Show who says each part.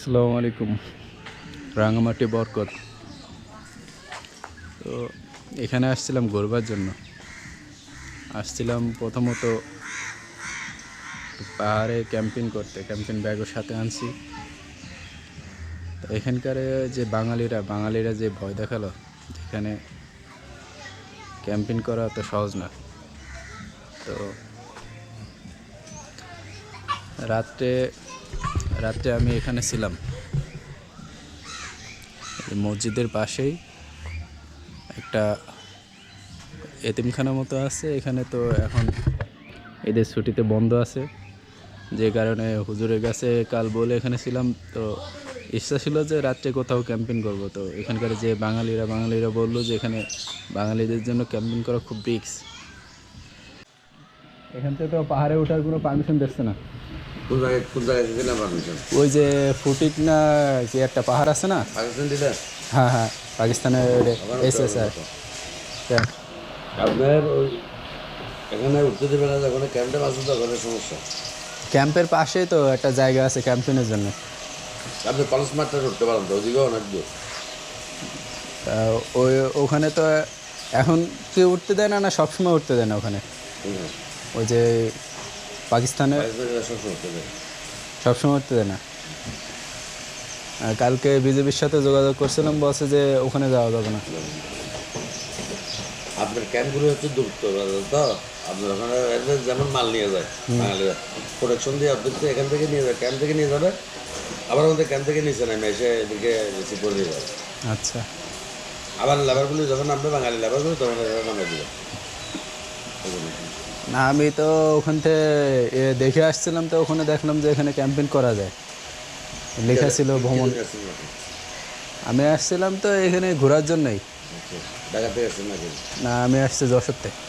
Speaker 1: আসসালামু আলাইকুম। রাঙামাটি বরকত। তো এখানে আসছিলাম ঘুরবার জন্য। আসছিলাম প্রথমত পাহাড়ে ক্যাম্পিং করতে, ক্যাম্পিং ব্যাগও সাথে আনছি। তো এখানকার যে বাঙালিরা যে ভয় দেখালো, যেখানে ক্যাম্পিং করা তো সহজ না। তো রাত্রে রাত্রে আমি এখানে ছিলাম, এই মসজিদের পাশেই একটা এতিমখানা মতো আছে। এখানে তো এখন এদের ছুটিতে বন্ধ আছে, যে কারণে হুজুরের কাছে কাল বলে এখানে ছিলাম। তো ইচ্ছা ছিল যে রাত্রে কোথাও ক্যাম্পিং করব। তো এখানকার যে বাঙালিরা বললো যে এখানে বাঙালিদের জন্য ক্যাম্পিং করা খুব রিস্ক। এখান থেকে তো পাহাড়ে ওঠার কোনো পারমিশন দিচ্ছে না।
Speaker 2: কোন জায়গায় পারমিশন?
Speaker 1: ওই যে ফুটিক না কি একটা পাহাড় আছে না?
Speaker 2: পাকিস্তান দিলে
Speaker 1: হ্যাঁ হ্যাঁ, পাকিস্তানের SSR।
Speaker 2: আপনার ওই এখানে উঠতে দেবে না, যখন ক্যাম্পে আসবে তখন সমস্যা।
Speaker 1: ক্যাম্পের পাশেই তো একটা জায়গা আছে ক্যাম্পিংয়ের জন্য।
Speaker 2: আপনি কলেজ মাঠটা উঠতে পারেন তো, ওদিকে অনেক দূর।
Speaker 1: তা ওখানে তো এখন কেউ উঠতে দেয় না, সবসময় উঠতে দেয় না ওখানে। ওই যে পাকিস্তানের
Speaker 2: পাকিস্তানিরা সবসময় উঠতে দেয়।
Speaker 1: সবসময় উঠতে দেয় না। আর কালকে বিজেপির সাথে যোগাযোগ করছিলাম, বলছে যে ওখানে যাওয়া যাবে না।
Speaker 2: আপনার ক্যাম্পগুলো হচ্ছে দূর তো, আপনার ওখানে এদের যেমন মাল নিয়ে যায় বাঙালিরা, প্রোডাকশন দিয়ে আপনার তো এখান থেকে নিয়ে যায়, ক্যাম্প থেকে নিয়ে যাবে, আবার আমাদের ক্যাম্প থেকে নিচে নেমে এসে এদিকে রিসিভ করে দিয়ে যাবে।
Speaker 1: আচ্ছা,
Speaker 2: আবার লেবারগুলি যখন নামবে, বাঙালি লেবারগুলি তখন এরা নামে দিবে।
Speaker 1: না আমি তো ওখান থেকে দেখে আসছিলাম, তো ওখানে দেখলাম যে এখানে ক্যাম্পিং করা যায়, লেখা ছিল ভ্রমণ। আমি আসছিলাম তো এখানে ঘোরার জন্যই।
Speaker 2: ঢাকা থেকে আসছেন নাকি?
Speaker 1: না, আমি আসছি যশোর থেকে।